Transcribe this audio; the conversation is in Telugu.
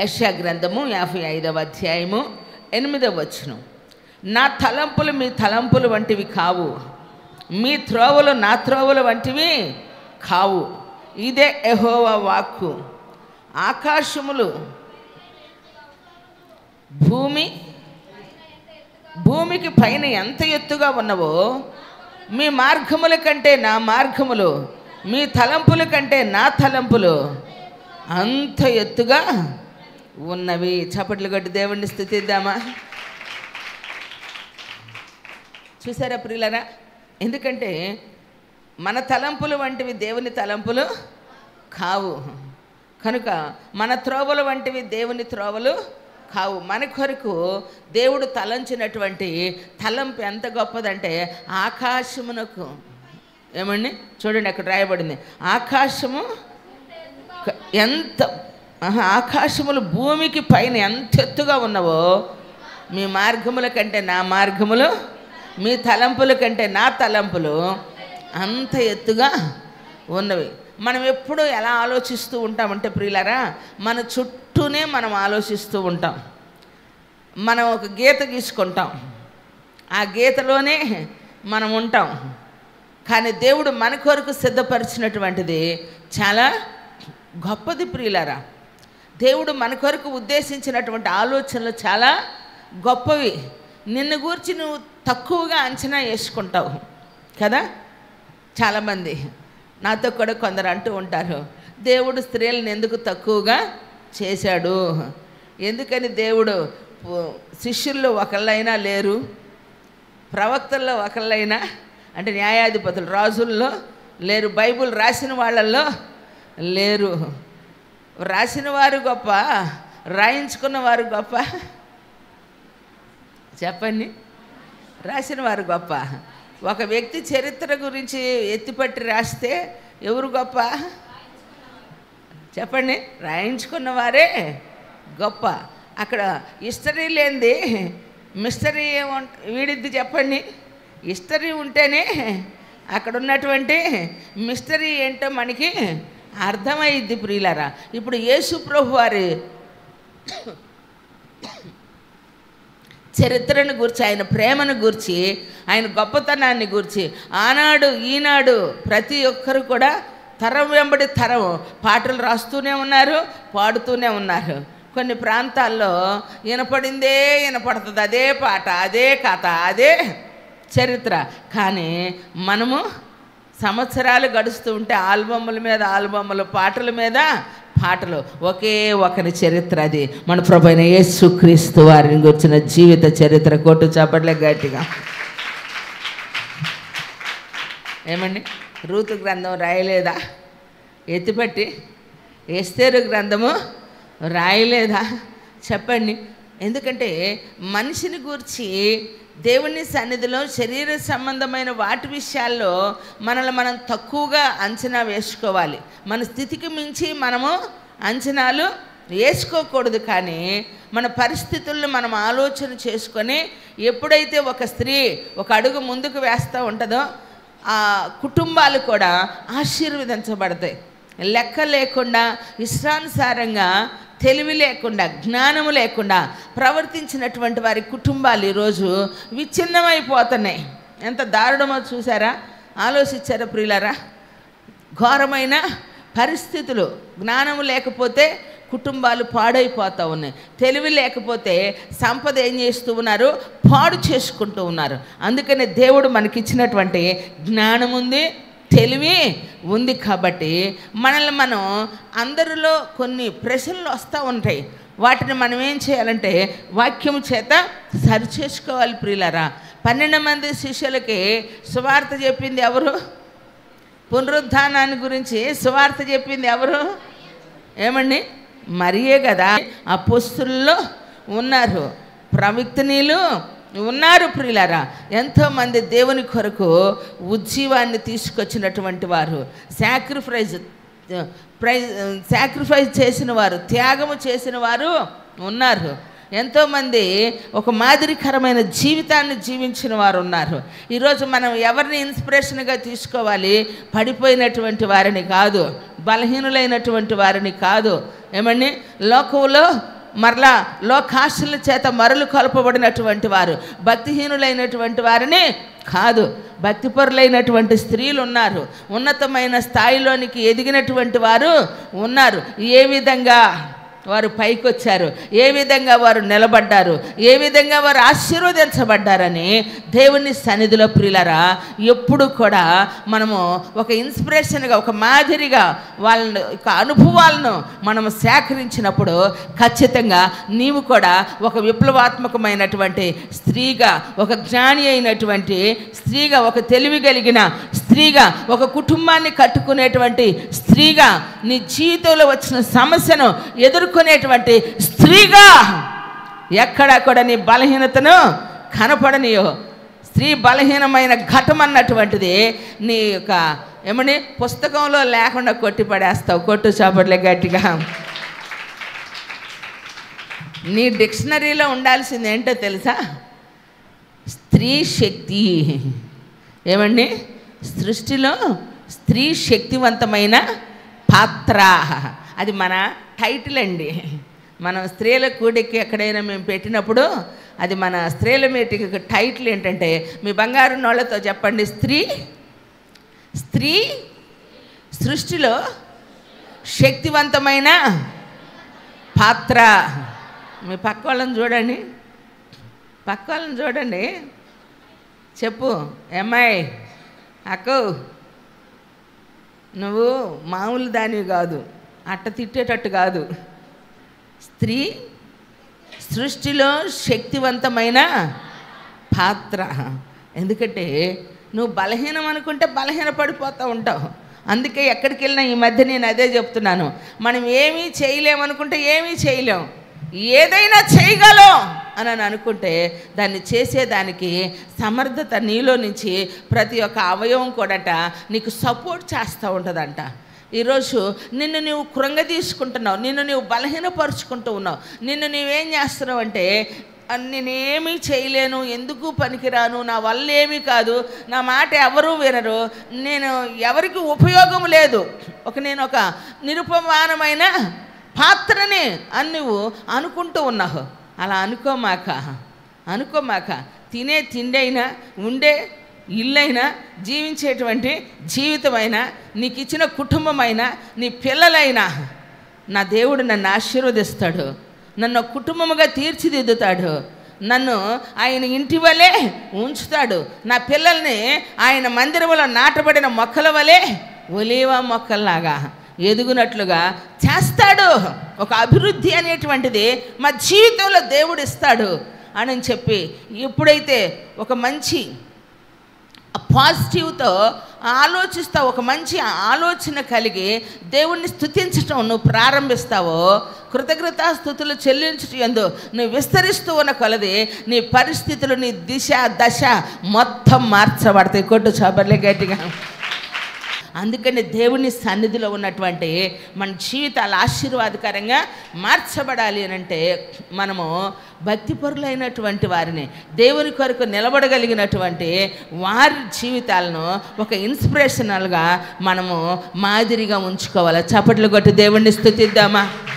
యెషయా గ్రంథము 55వ అధ్యాయము 8వ వచనం. నా తలంపులు మీ తలంపులు వంటివి కావు, మీ త్రోవలు నా త్రోవలు వంటివి కావు. ఇదే యెహోవా వాక్కు. ఆకాశములు భూమికి పైన ఎంత ఎత్తుగా ఉన్నవో, మీ మార్గముల కంటే నా మార్గములు, మీ తలంపుల కంటే నా తలంపులు అంత ఎత్తుగా ఉన్నవి. చప్పట్లు కొట్టి దేవుణ్ణి స్తుతిద్దామా? చూసారా ప్రియులారా? ఎందుకంటే మన తలంపులు వంటివి దేవుని తలంపులు కావు కనుక, మన త్రోవలు వంటివి దేవుని త్రోవలు కావు. మన కొరకు దేవుడు తలంచినటువంటి తలంపు ఎంత గొప్పదంటే, ఆకాశమునకు ఏమండి చూడండి అక్కడ రాయబడింది, ఆకాశము ఎంత ఆకాశములు భూమికి పైన ఎంత ఎత్తుగా ఉన్నవో, మీ మార్గముల కంటే నా మార్గములు, మీ తలంపుల కంటే నా తలంపులు అంత ఎత్తుగా ఉన్నవి. మనం ఎప్పుడు ఎలా ఆలోచిస్తూ ఉంటామంటే ప్రియులారా, మన చుట్టూనే మనం ఆలోచిస్తూ ఉంటాం. మనం ఒక గీత గీసుకుంటాం, ఆ గీతలోనే మనం ఉంటాం. కానీ దేవుడు మన కొరకు సిద్ధపరిచినటువంటిది చాలా గొప్పది ప్రియులారా. దేవుడు మన కొరకు ఉద్దేశించినటువంటి ఆలోచనలు చాలా గొప్పవి. నిన్ను గూర్చి నువ్వు తక్కువగా అంచనా వేసుకుంటావు కదా. చాలామంది నాతో కూడా కొందరు అంటూ ఉంటారు, దేవుడు స్త్రీలను ఎందుకు తక్కువగా చేశాడు, ఎందుకని దేవుడు శిష్యుల్లో ఒకళ్ళైనా లేరు, ప్రవక్తల్లో ఒకళ్ళైనా అంటే న్యాయాధిపతులు రాజుల్లో లేరు, బైబుల్ రాసిన వాళ్ళల్లో లేరు. రాసిన వారు గొప్ప, రాయించుకున్న వారు గొప్ప? చెప్పండి. రాసిన వారు గొప్ప. ఒక వ్యక్తి చరిత్ర గురించి ఎత్తిపట్టి రాస్తే ఎవరు గొప్ప? చెప్పండి. రాయించుకున్న వారే గొప్ప. అక్కడ హిస్టరీ లేనిది మిస్టరీ వీడిద్ది చెప్పండి. హిస్టరీ ఉంటేనే అక్కడ ఉన్నటువంటి మిస్టరీ ఏంటో మనకి అర్థమైద్ది ప్రియులారా. ఇప్పుడు యేసు ప్రభు వారి చరిత్రను గురించి, ఆయన ప్రేమను గురించి, ఆయన గొప్పతనాన్ని గురించి ఆనాడు ఈనాడు ప్రతి ఒక్కరు కూడా తరం వెంబడి తరం పాటలు రాస్తూనే ఉన్నారు, పాడుతూనే ఉన్నారు. కొన్ని ప్రాంతాల్లో వినపడిందే వినపడుతుంది, అదే పాట, అదే కథ, అదే చరిత్ర. కానీ మనము సంవత్సరాలు గడుస్తూ ఉంటే ఆల్బమ్ల మీద ఆల్బమ్లు, పాటల మీద పాటలు, ఒకే ఒకరి చరిత్ర, అది మన ప్రభువైన యేసుక్రీస్తు వారిని గురించిన జీవిత చరిత్ర. కొట్టు చప్పట్లే గట్టిగా. ఏమండి, రూతు గ్రంథం రాయలేదా? ఎత్తిపట్టి ఎస్తేరు గ్రంథము రాయలేదా? చెప్పండి. ఎందుకంటే మనిషిని గూర్చి దేవుని సన్నిధిలో శరీర సంబంధమైన వాటి విషయాల్లో మనల్ని మనం తక్కువగా అంచనా వేసుకోవాలి. మన స్థితికి మించి మనము అంచనాలు వేసుకోకూడదు. కానీ మన పరిస్థితులను మనం ఆలోచన చేసుకొని, ఎప్పుడైతే ఒక స్త్రీ ఒక అడుగు ముందుకు వేస్తూ ఉంటుందో ఆ కుటుంబాలు కూడా ఆశీర్వదించబడతాయి. లెక్క లేకుండా, ఇష్టానుసారంగా, తెలివి లేకుండా, జ్ఞానము లేకుండా ప్రవర్తించినటువంటి వారి కుటుంబాలు ఈరోజు విచ్ఛిన్నమైపోతున్నాయి. ఎంత దారుణమో చూసారా? ఆలోచించారా ప్రియులారా? ఘోరమైన పరిస్థితులు. జ్ఞానము లేకపోతే కుటుంబాలు పాడైపోతూ ఉన్నాయి. తెలివి లేకపోతే సంపద ఏం చేస్తూ ఉన్నారు? పాడు చేసుకుంటూ ఉన్నారు. అందుకనే దేవుడు మనకిచ్చినటువంటి జ్ఞానం ఉంది, తెలివి ఉంది. కాబట్టి మనల్ని మనం అందరిలో కొన్ని ప్రశ్నలు వస్తూ ఉంటాయి. వాటిని మనం ఏం చేయాలంటే వాక్యము చేత సరిచేసుకోవాలి ప్రియులారా. 12 మంది శిష్యులకి సువార్త చెప్పింది ఎవరు? పునరుద్ధానాన్ని గురించి సువార్త చెప్పింది ఎవరు? ఏమండి, మరియే కదా. అపోస్తలుల్లో ఉన్నారు, ప్రవక్తనీలు ఉన్నారు ప్రియులారా. ఎంతోమంది దేవుని కొరకు ఉజ్జీవాన్ని తీసుకొచ్చినటువంటి వారు, సాక్రిఫైస్ చేసిన వారు, త్యాగము చేసిన వారు ఉన్నారు. ఎంతోమంది ఒక మాదిరికరమైన జీవితాన్ని జీవించిన వారు ఉన్నారు. ఈరోజు మనం ఎవరిని ఇన్స్పిరేషన్గా తీసుకోవాలి? పడిపోయినటువంటి వారిని కాదు, బలహీనులైనటువంటి వారిని కాదు. ఏమండి, లోకంలో మరలా లోకాశల చేత మరలు కొలపబడినటువంటి వారు, భక్తిహీనులైనటువంటి వారిని కాదు. భక్తిపరులైనటువంటి స్త్రీలు ఉన్నారు, ఉన్నతమైన స్థాయిలోనికి ఎదిగినటువంటి వారు ఉన్నారు. ఏ విధంగా వారు పైకొచ్చారు, ఏ విధంగా వారు నిలబడ్డారు, ఏ విధంగా వారు ఆశీర్వదించబడ్డారని దేవుని సన్నిధిలో ప్రియులారా ఎప్పుడు కూడా మనము ఒక ఇన్స్పిరేషన్గా, ఒక మాదిరిగా వాళ్ళ యొక్క అనుభవాలను మనము సేకరించినప్పుడు ఖచ్చితంగా నీవు కూడా ఒక విప్లవాత్మకమైనటువంటి స్త్రీగా, ఒక జ్ఞాని అయినటువంటి స్త్రీగా, ఒక తెలివి కలిగిన స్త్రీగా, ఒక కుటుంబాన్ని కట్టుకునేటువంటి స్త్రీగా, నీ జీవితంలో వచ్చిన సమస్యను ఎదుర్కొనేటువంటి స్త్రీగా ఎక్కడా కూడా నీ బలహీనతను కనపడనియో. స్త్రీ బలహీనమైన ఘటం అన్నటువంటిది నీ యొక్క ఏమని పుస్తకంలో లేకుండా కొట్టి పడేస్తావు. కొట్టు చాపట్లే గట్టిగా. నీ డిక్షనరీలో ఉండాల్సింది ఏంటో తెలుసా? స్త్రీ శక్తి. ఏమండి, సృష్టిలో స్త్రీ శక్తివంతమైన పాత్ర, అది మన టైటిల్ అండి. మనం స్త్రీల కూడికి ఎక్కడైనా మేము పెట్టినప్పుడు అది మన స్త్రీల మీటింగ్కి టైటిల్ ఏంటంటే, మీ బంగారు నోళ్ళతో చెప్పండి, స్త్రీ సృష్టిలో శక్తివంతమైన పాత్ర. మీ పక్క వాళ్ళని చూడండి, పక్క వాళ్ళని చూడండి, చెప్పు, అమ్మాయి అక్కో నువ్వు మామూలు దానివి కాదు, అట్ట తిట్టేటట్టు కాదు. స్త్రీ సృష్టిలో శక్తివంతమైన పాత్ర. ఎందుకంటే నువ్వు బలహీనం అనుకుంటే బలహీన పడిపోతూ ఉంటావు. అందుకే ఎక్కడికి వెళ్ళినా ఈ మధ్య నేను అదే చెప్తున్నాను, మనం ఏమీ చేయలేమనుకుంటే ఏమీ చేయలేం, ఏదైనా చేయగలం అని అనుకుంటే దాన్ని చేసేదానికి సమర్థత నీలో నుంచి ప్రతి ఒక్క అవయవం కూడా నీకు సపోర్ట్ చేస్తూ ఉంటుందంట. ఈరోజు నిన్ను నువ్వు కృంగదీసుకుంటున్నావు, నిన్ను నువ్వు బలహీనపరుచుకుంటూ ఉన్నావు. నిన్ను నువ్వేం చేస్తున్నావు అంటే, నేనేమీ చేయలేను, ఎందుకు పనికిరాను, నా వల్ల ఏమీ కాదు, నా మాట ఎవరూ వినరు, నేను ఎవరికి ఉపయోగం లేదు, నేను ఒక నిరుపమానమైన పాత్రని అని నువ్వు అనుకుంటూ ఉన్నావు. అలా అనుకోమాక తినే తిండి అయినా, ఉండే ఇల్లైనా, జీవించేటువంటి జీవితమైనా, నీకు ఇచ్చిన కుటుంబమైనా, నీ పిల్లలైనా, నా దేవుడు నన్ను ఆశీర్వదిస్తాడు, నన్ను కుటుంబముగా తీర్చిదిద్దుతాడు, నన్ను ఆయన ఇంటి వలె ఉంచుతాడు, నా పిల్లల్ని ఆయన మందిరంలో నాటబడిన మొక్కల వలె ఒలీవ మొక్కల్లాగా ఎదుగునట్లుగా చేస్తాడు. ఒక అభివృద్ధి అనేటువంటిది మా జీవితంలో దేవుడు ఇస్తాడు అని చెప్పి ఎప్పుడైతే ఒక మంచి పాజిటివ్తో ఆలోచిస్తావు, ఒక మంచి ఆలోచన కలిగి దేవుణ్ణి స్తుతించటం నువ్వు ప్రారంభిస్తావో, కృతజ్ఞతాస్తుతులు చెల్లించటం యందు నువ్వు విస్తరిస్తూ ఉన్న కొలది నీ పరిస్థితులు, నీ దిశ దశ మొత్తం మార్చబడతాయి. కొట్టు చబర్లే గట్టిగా. అందుకని దేవుని సన్నిధిలో ఉన్నటువంటి మన జీవితాలు ఆశీర్వాదకరంగా మార్చబడాలి అని అంటే మనము భక్తిపరులైనటువంటి వారిని, దేవుని కొరకు నిలబడగలిగినటువంటి వారి జీవితాలను ఒక ఇన్స్పిరేషనల్గా మనము మాదిరిగా ఉంచుకోవాలి. చప్పట్లు కొట్టి దేవుణ్ణి స్తుతిద్దామా?